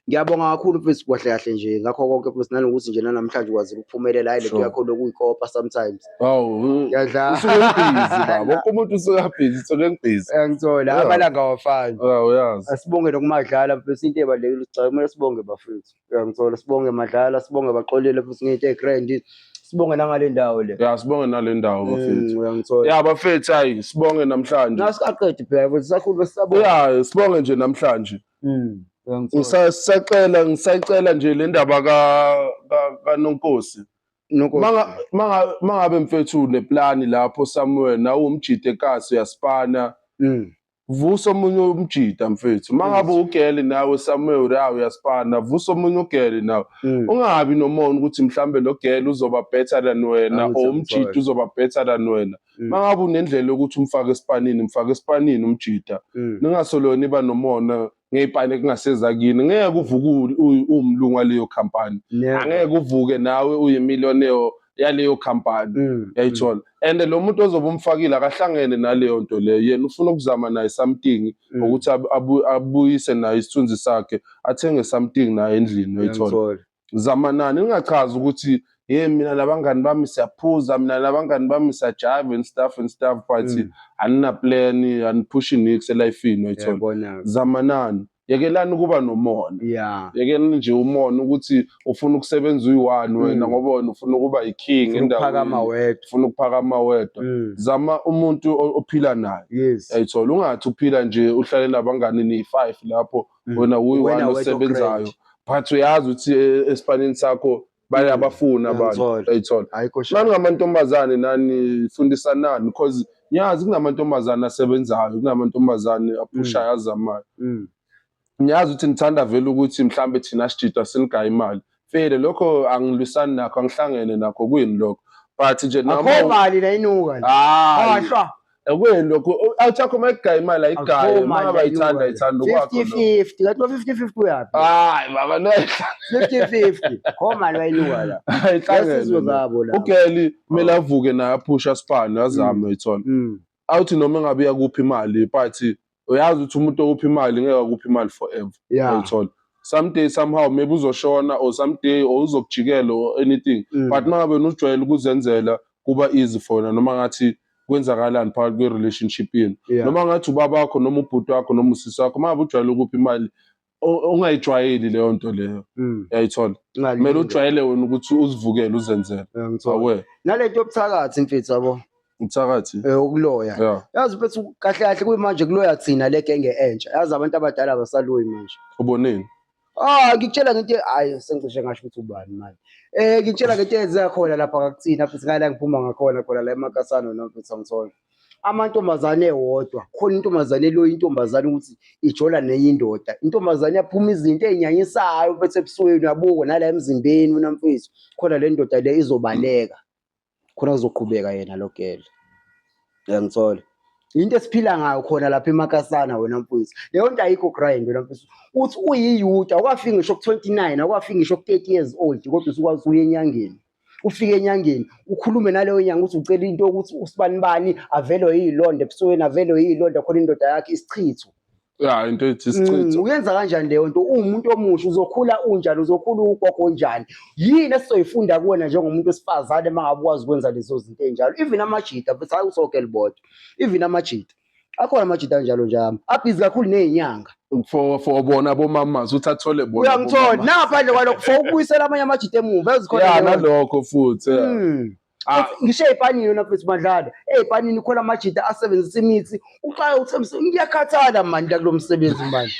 Ngiyabonga kakhulu mfethu kwahle kahle nje ngakho konke mfethu nanokuthi nje namhlanje ukwazi ukuphumelela hayi leto yakho lokuyikopa sometimes. Ngiyadla. Usukubhizi baba. Wonke umuntu usukabhizi sokengibhizi. Ngithola amalanga awafani. Uyazi. Asibonge nokumadlala mfethu into ebalekile ukuthi kumele sibonge bafethu. Ngithola sibonge madlala sibonge baqolile futhi ngento egrand. Sibonge nangale ndawo le. Yeah, sibonge nale ndawo bafethu. Ngiyangithola. Yeah, bafethu hayi sibonge namhlanje. Nasikaqedi phela futhi sakhulu sisabonga. Yeah, sibonge nje namhlanje. Ngisacela nje le ndaba kaNonkosi. Mangabe mfethu neplan lapho somewhere nawe umjide ekasi uyasipana. Vusa omunye umjida mfethu. Mangabe ugele nawe somewhere la uyasipana, vusa omunye ugele nawe. Ungabi nomona ukuthi mhlambe lo gele uzoba better than wena or umjida uzoba better than wena. Mangabe unendlela ukuthi mfake esipanini umjida. Ningasolona iba nomona ngeyipane kungaseza kini ngeke uvuke umlungu waleyo company angeke uvuke nawe uyimillionaire yaleyo company yayithola and lo muntu ozoba umfakile akahlangene naleyo nto leyo yena ufuna ukuzama naye something ukuthi abuyise naye isithunzi sakhe athenge something naye endlini yayithola zamanani ningachaza ukuthi mina nabangani bami siyaphuza mina nabangani bami siyajive and stuff but anina plan aniphushi nix elifini yayithola zamanani yekelani kuba nomona yekelani nje umona ukuthi ufuna ukusebenza uyi1 wena ngoba wena ufuna ukuba iking endaweni ufuna ukuphakama wedwa zama umuntu ophila naye yayithola ungathi uphila nje uhlale nabangani ni5 lapho wena uyi1 osebenzayo but uyazi ukuthi esipanini sakho bayabafuna abantu yayithola nani ngamantombazane nani fundisanani because nyazi kunamantombazane asebenzayo kunamantombazane aphushayo azamayo ngiyazi ukuthi nithanda vele ukuthi mhlambe thina sijida sinigaya imali fele lokho angilwisani nakho angihlangene nakho kuyini lokho but nje noma akho mali la inuka ahla ekweni lokho awuthakho mayigaya imali ayigaya mama bayithanda ukwakho 50-50 kanti 50-50 uyapi hayi baba no 50-50 kho mali wayinuka la ayihlangenwe zabo la ugeli kumele avuke naye aphusha span azame uyithola awuthi noma ngabe yakuphi imali but uyazi ukuthi umuntu okuphi imali ngeke akuphi imali forever uyithola someday somehow maybe uzoshona or someday or uzokujikela or anything but mangabe unujwayele ukuzenzela kuba easy for wena noma ngathi kwenzakalani phakathi kwe relationship yenu noma ngathi ubaba wakho noma ubhuti wakho noma usisi wakho mangabe ujwayele ukuphi imali ungayijwayeli leyo nto leyo uyayithola kumele ujwayele wena ukuthi uzivukele uzenzele awe nalento yobuthakathi mfethu yabo umthakathi ukuloya yazi mfethu kahle kahle kuyimanje kuloya thina le genge entsha yazi abantu abadala abasaloyi manje uboneni ngikutshela ngento hayi sengicishe ngasho ukuthi ubani manje ngikutshela ngento eyenza khona lapha kakuthina futhi ngala ngiphuma ngakhona khona la emakasana nomfethu ngithola amantombazane ewodwa khona intombazane lo intombazane ukuthi ijola neyindoda intombazane yaphuma izinto ezinyanyisayo mfethu ebusweni yabuko nala emzimbeni unamfethu khona le ndoda le izobaleka khona kuzoqhubeka yena lo gele ngiyangithola into esiphila ngayo khona lapha emakasana wena mfowethu leyo nto ayikho grind wena mfowethu uthi uyiyuda akwafika ngisho ku29 akwafika ngisho ku30 years old kodwa usukwazi uye enyangeni ufike enyangeni ukhulume naleyo nyanga ukuthi ucela into ukuthi usibani bani avelo yilonda ebusweni avelo yilonda khona indoda yakhe isichitho into ethi isichitho uyenza kanjani leyo nto umuntu omusha uzokhula unjani uzokhula ugogo njani yini esizoyifunda kuwena njengomuntu wesifazane mangabe ukwazi ukwenza lezo zinto enjalo even amajita but hayi usokelbot even amajita akhona amajita anjalo njalo abhizi kakhulu ney'nyanga for bona bomamazi ukuthi athole bona uyangithola nangaphandle kwalokho for ukubuyisela amanye amajita emuva ezikhona ya nalokho futhi ngisho ey'panini yona mfethu Mandlana ey'panini khona amajita asebenzisa imithi uqala uthi ngiyakhathala manje kulo msebenzi manje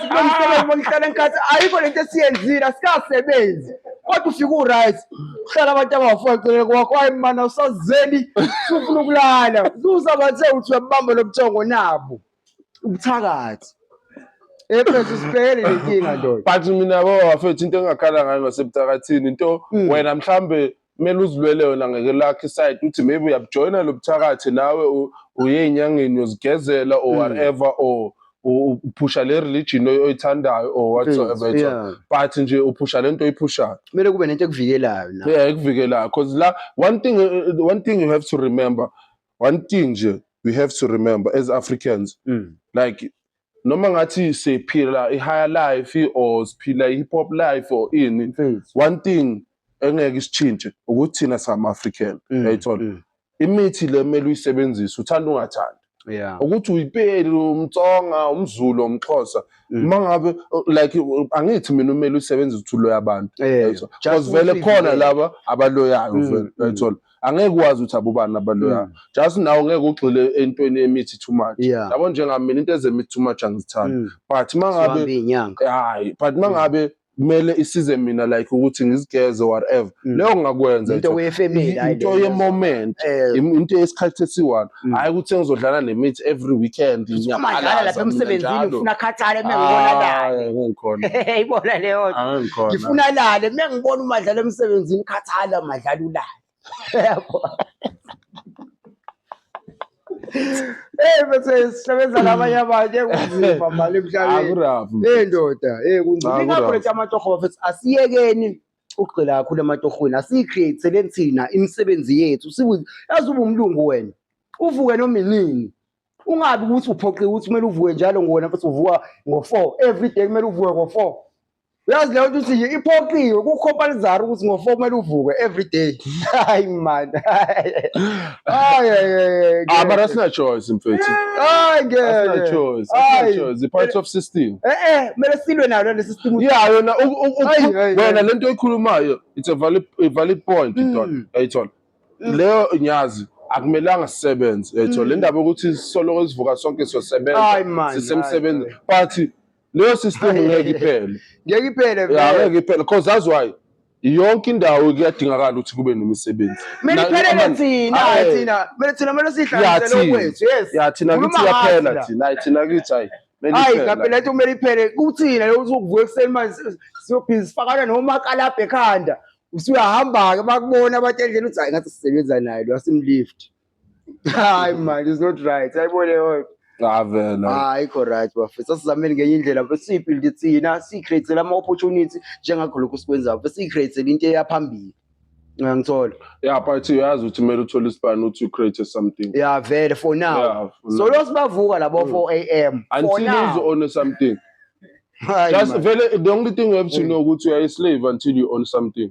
kulo msebenzi mangihlala ngikhathala ayikho lento esiyenzile asikasebenzi kodwa ufika u-right kuhlala abantu abangafucelele kwakho hayi mana usazeli ufuna ukulala uzabathe uthi uyabamba lobuthongo nabo ubuthakathi mfethu sibhekele le nkinga ndoda but mina bafethu into engakhala ngayo ngasebuthakathini into wena mhlambe kumele uzilwele yona ngekelakho iside uthi maybe uyabujoyina lo buthakathi nawe uye ey'nyangeni uyozigezela or whatever or uphusha le religion oyithandayo or whatsoever but nje uphusha lento oyiphushayo kumele kube nento ekuvikelayo na ekuvikelayo because la one thing you have to remember we have to remember as Africans like noma ngathi siphila i-higher life or siphila i-hip hop life or ini one thing engeke isitshintshe ukuthi thina sama-African yayithola imithi le kumele uyisebenzise uthanda ungathandi ukuthi uyipeli umtsonga umZulu umXhosa mangabe like angithi mina kumele uyisebenzise ukuthi uloya abantu because vele khona laba abaloyayo vele yayithola angeke ukwazi ukuthi abubani abaloyayo just nawe ngeke ugxile entweni emithi too much yabo njengamina into ezemithi too much angizithandi but mangabe kumele isize mina like ukuthi ngizigeze whatever leyo ngakwenza into yefamily into ye-moment into yesikhathi esiyi-1 hayi ukuthi ngizodlala nemithi every weekend ngiyaqala lapha emsebenzini ufuna khathale mengibona lale ngikhona ibona leyo ngifuna lale mengibona uMadlala emsebenzini khathala Madlala ulale bese sisebenza nabanye abantu ekunzima mali emhlabeni ndoda kunzima ingakho lethi amatoho bafethu asiyekeni ugcila kakhulu amatohweni asiyicreate thina imisebenzi yethu yazi uba umlungu wena uvuke noma inini ungabi ukuthi uphoqe ukuthi kumele uvuke njalo ngona futhi uvuka ngo4 every day kumele uvuke ngo4 uyazi leyo ukuthi nje iphoqiwe kucompulsory ukuthi ngo4 kumele uvuke every day hayi man but that's not choice mfethu that's not choice it's part of system kumele silwe nayo le system yona wena lento oyikhulumayo it's a valid point yayithola leyo nyazi akumelanga sisebenze yayithola le ndaba ukuthi soloko sivuka sonke siyosebenza sisemsebenzi but leyo system ngeke iphele ngeke iphele because that's why yonke indawo kuyadingakala ukuthi kube nemisebenzi mina iphele thina mele sihlanganisele okwethu thina kithi yaphela thina kithi hayi ngampela lethi kumele iphele kuthina lokuthi ukuvuka ekuseni manje siyobhizi sifakana nomakalabha ekhanda usuyahamba-ke bakubona abantu endleni uthi hayi ngathi sisebenza naye lo asimlift hayi man it's not right ayibone yona ayikho right bafethu asizameni ngenye indlela bese siyibuild thina siyicreate ama-opportunity njengakho lokhu sikwenzayo bese siyicreate into eyaphambili ngangithola but uyazi ukuthi kumele uthole isibani ukuthi ucreate something vele for now so lo sibavuka labo 4 AM until you own something just vele the only thing you have to know ukuthi you are a slave until you own something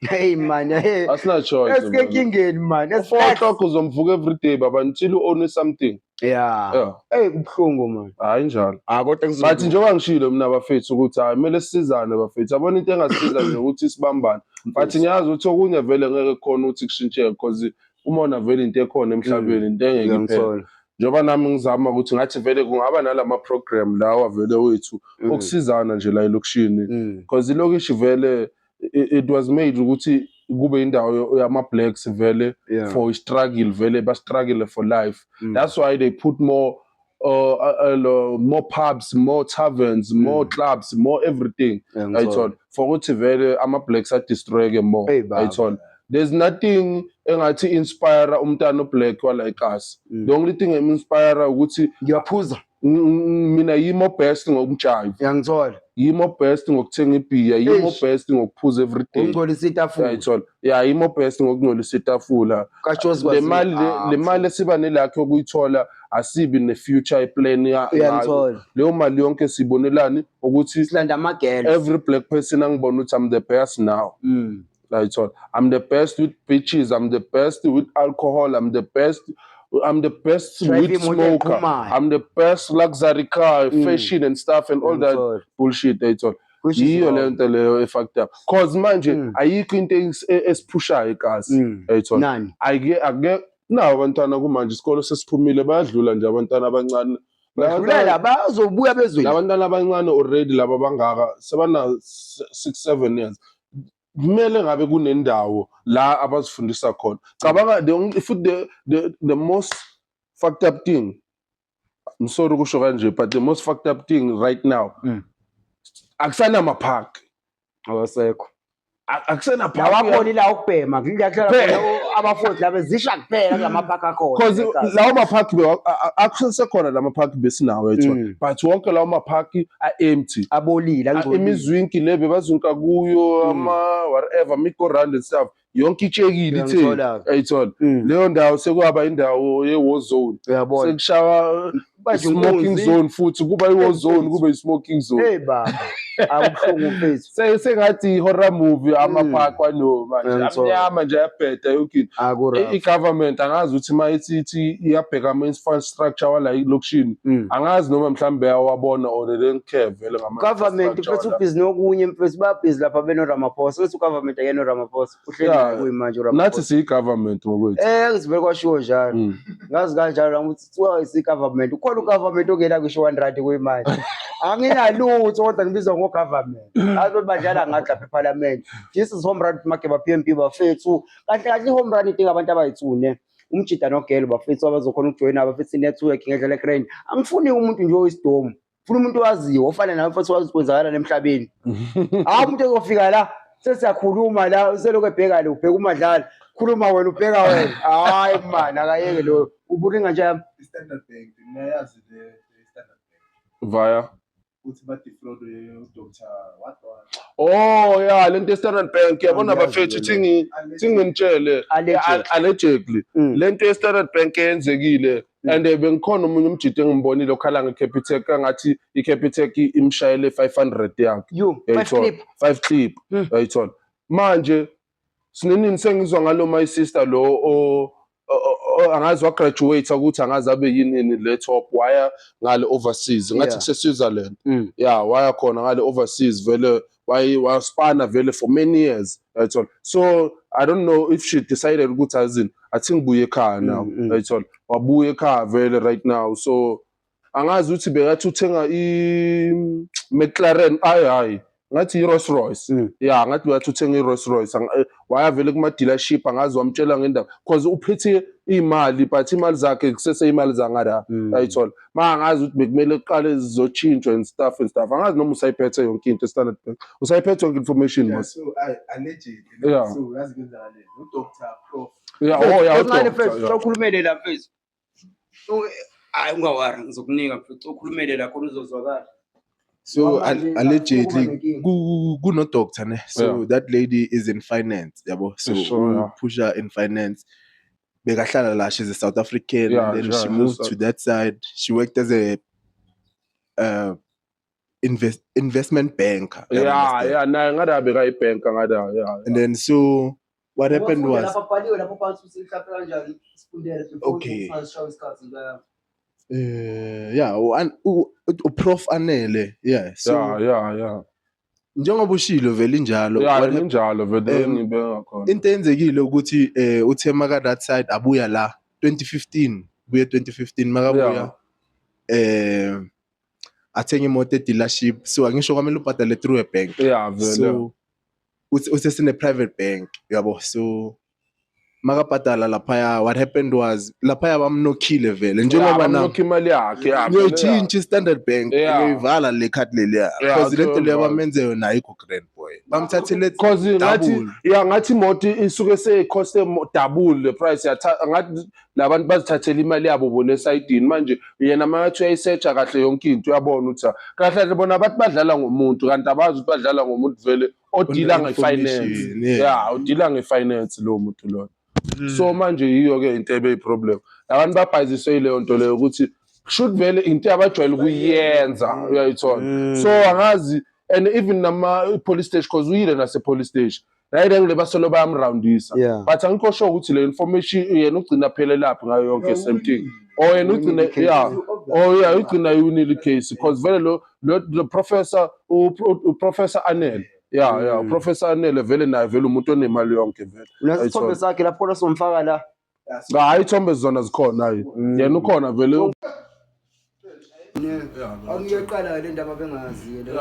hey man that's not choice esikekingeni man esihloko uzomvuka every day baba until you own something hey kubhlungu man hayi njalo kodwa but njengoba ngishilo mina bafethu ukuthi hayi kumele sisizane bafethu abona into engasiza nje ukuthi sibambane but ngiyazi ukuthi okunye vele ngeke khona ukuthi kushintsheke because umona vele into ekhona emhlabeni into engeke iphele njengoba nami ngizama ukuthi ngathi vele kungaba nalama program lawa vele wethu okusizana nje la elokishini because ilokishi vele it was made ukuthi kube indawo yama-blacks vele for struggle vele ba-struggle for life that's why they put more pubs, more taverns, more clubs, more everything ayithola for ukuthi vele ama-blacks adestroyeke more ayithola there's nothing engathi inspire umntana oblack like us the only thing inspire ukuthi ngiyaphuza mina yimo best ngokumjayiva ngiyangithola yimo best ngokuthenga ibhiya yimo best ngokuphuza everyday ngingcolisa itafula ayithola yimo best ngokungcolisa itafula le mali esiba nelakho ukuyithola asibi ne-future plan leyo mali yonke sibonelani ukuthi silanda ama-girls every black person angibona ukuthi I'm the best now ayithola I'm the best with bitches I'm the best with alcohol I'm the best I'm the best Drive weed imoto smoker. ephumayo. I'm the best luxury car, fashion and stuff and all that Ngithola. bullshit ayithola. Which is Yiyo wrong. le nto leyo efucked up. Cause manje ayikho into esiphushayo ikasi ayithola. Nani? Ake nawo abantwana kumanje isikolo sesiphumile bayadlula nje abantwana abancane. Badlulela bazobuya bezweni. Labantwana abancane already laba bangaka sebana 6-7 years. Kumele ngabe kunendawo la abazifundisa khona. Cabanga the most fucked up thing. I'm sorry kusho kanje but the most fucked up thing right now. Akusana amapark. Awasekho. Akusena park. Lawakhona ila ukubhema, ngiyahlala khona abafundi laba zisha kuphela kulamapark akhona. Cause lawo mapark akusekhona lamapark besinawo ethu. But wonke lawo mapark are empty. Abolile angcolile. Imizwinki lebe bazunka kuyo ama whatever Miko Rand and stuff. Yonke ichekile ithe ayithola. Leyo ndawo sekuba indawo ye war zone. Uyabona. Sekushawa smoking zone futhi kuba i war zone kube i smoking zone. Hey baba. Akubuhlungu mfethu. Sengathi horror movie amapark kwano manje. Amnyama nje ayabheda yonke. I-government angazi ukuthi mayithi iyabheka ama-infrastructure wala ilokishini. Angazi noma mhlambe yawabona or they don't care vele ngama government mfethu ubhizi nokunye mfethu babhizi lapha beno Ramaphosa. Sethi ugovernment ayeno Ramaphosa. Uhleli kuyimanje uRamaphosa. Nathi siyi-government ngokwethu. Ngizivele kwashiwo njalo. Ngazi kanjalo ukuthi kuthiwa isi-government. Ukhona ugovernment ongena kwisho 100 kuyimanje. Anginalutho kodwa ngibizwa ngo-government. Ngazi banjalo ngathi lapha eParliament. This is home run Makeba PMP bafethu. Kahle home run idinga abantu abayitsune. Umjida nogelo bafethu abazokhona ukujoyina abafethu network ngendlela egrand. Angifuni umuntu nje oyisidomo. Funa umuntu owaziyo ofana nawe mfethu wazikwenzakala emhlabeni. Umuntu ezofika la sesiyakhuluma la selokhu ebheka le ubheka umadlala. Khuluma wena ubheka wena. Hayi man akayeke lo. Uburinga nje Standard Bank ngiyazi le Standard Bank. Via Uthi ba defraud Dr. what? Oh yeah, lento Standard Bank yabona bafethu thingintshele allegedly lento Standard Bank yenzekile and bengikhona umunye umjidi engimbonile okhala ngeCapitec ngathi iCapitec imshayele 500 yakhe 5 clip ayithola manje sinenini sengizwa ngalo my sister lo angazi wa graduate ukuthi angazi abe yini le top wire ngale overseas ngathi kuse Switzerland yeah wire khona ngale overseas vele waspana vele for many years ayithola so I don't know if she decided ukuthi azini athi ngibuye ekhaya now ayithola wabuye ekhaya vele right now so angazi ukuthi bekathi uthenga i McLaren hayi ngathi i-Rolls Royce yeah ngathi uyathi uthenga i-Rolls Royce waya vele kuma dealership angazi wamtshela ngendaba because uphethe imali but imali zakhe kusese imali zangada ayithola mangazi ukuthi bekumele uqale zizotshintshwa and stuff angazi noma usayiphethe yonke into Standard Bank usayiphethe yonke information Yeah, mos so allegedly Yeah. so yazi kwenzakale uDr. Prof yeah oh yeah Uncane doctor, mfethu yeah. sokhulumele la mfethu. Hayi ungawari ngizokunika mfethu ukhulumele la khona uzozwakala. So Manje, allegedly akuba kuno doctor ne so Yeah. that lady is in finance yabo so Sure, yeah. push her in finance bekahlala la she's a South African Yeah, and then yeah, she she's moved South- to that side she worked as a investment banker you yeah understand? yeah naye ngada beka ibank ngada yeah and then so what happened was lapha bhaliwe lapha phansi usihlaphe kanjani isifundele Okay. ushawa isikhathi la. yeah uprof anele yeah so yeah njengoba ushilo vele injalo yeah what njalo vele Um, ngibeka khona into eyenzekile ukuthi uthema ka that side abuya la 2015 buye 2015 makabuya athenga imoto dealership so angisho kwamele ubhadale through a bank yeah vele so usesine private bank yabo so makabhadala lapha what happened was lapha bamnokhile vele njengoba na nokho imali yakhe yeah vele, ngiyotshintsha Standard Bank Yeah. ngiyoyivala le card leliya Yeah, because lento leyo kuyovala. bamenze yona ayikho grand boy bamthathele cause ngathi double. yeah ngathi imoto isuke seyicost double the price ngathi labantu bazithathela imali yabo bona esayidini manje yena mathi uyayisearcha kahle yonke into uyabona ukuthi kahle bona abantu badlala ngomuntu kanti abazi ukuthi badlala ngomuntu vele odila ngefinance Information, yeah. yeah odila ngefinance lo muntu lo so manje yiyo ke into ebeyiproblem abantu babhayiziswe leyo nto leyo ukuthi should vele into abajwayele ukuyenza uyayithola so angazi and even nama police station cause uyile nase police station right ngile basolo bayamroundisa Yeah. but angikho sure ukuthi le information yena ugcina phele laphi ngayo yonke same thing or yena ugcina ugcina unili case because vele lo professor uprofessor Anele uprofessor Anele vele naye vele umuntu onemali yonke vele Unesithombe sakhe lapho somfaka la. hayi ithombe zona zikhona hayi yena ukhona vele Angiyeqala le ndaba bengazi le.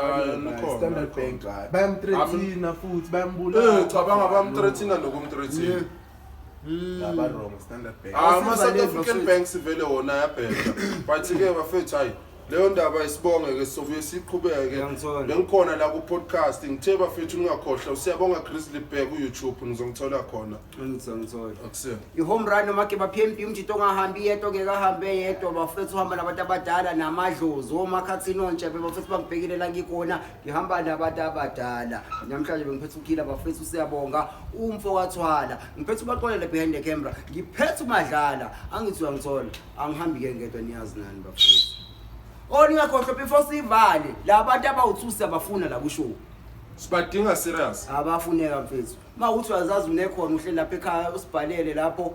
Standard Bank bayamthreatina futhi bayambulala cabanga bamthreatina nokumthreatina aba wrong Standard Bank ama South African banks vele wona yabheka but ke bafethu hayi leyo ndaba isibonge ke sovuye siqhubeke bengikhona la ku podcast ngithe bafethu ningakhohlwa siyabonga Grizzly Bear ku YouTube ngizongithola khona ngizongithola akusena ihome run noma ke baphempi umjito ongahambi yedwa ke kahambe yedwa bafethu uhamba nabantu abadala namadlozi omakhathini ontshepe bafethu bangibhekile la ngikona ngihamba nabantu abadala namhlanje bengiphethe ukhila bafethu siyabonga umfo kathwala ngiphethe ubaqolele behind the camera ngiphethe umadlala angithi uyangithola angihambi ke ngedwa niyazi nani bafethu Ningakhohlwa before sivale labantu abawuthusa abafuna la kushow sibadinga serious abafuneka mfethu mawuthi wazazi unekhona uhleli lapha ekhaya usibhalele lapho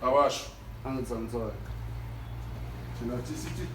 awasho angizongithola thina sithi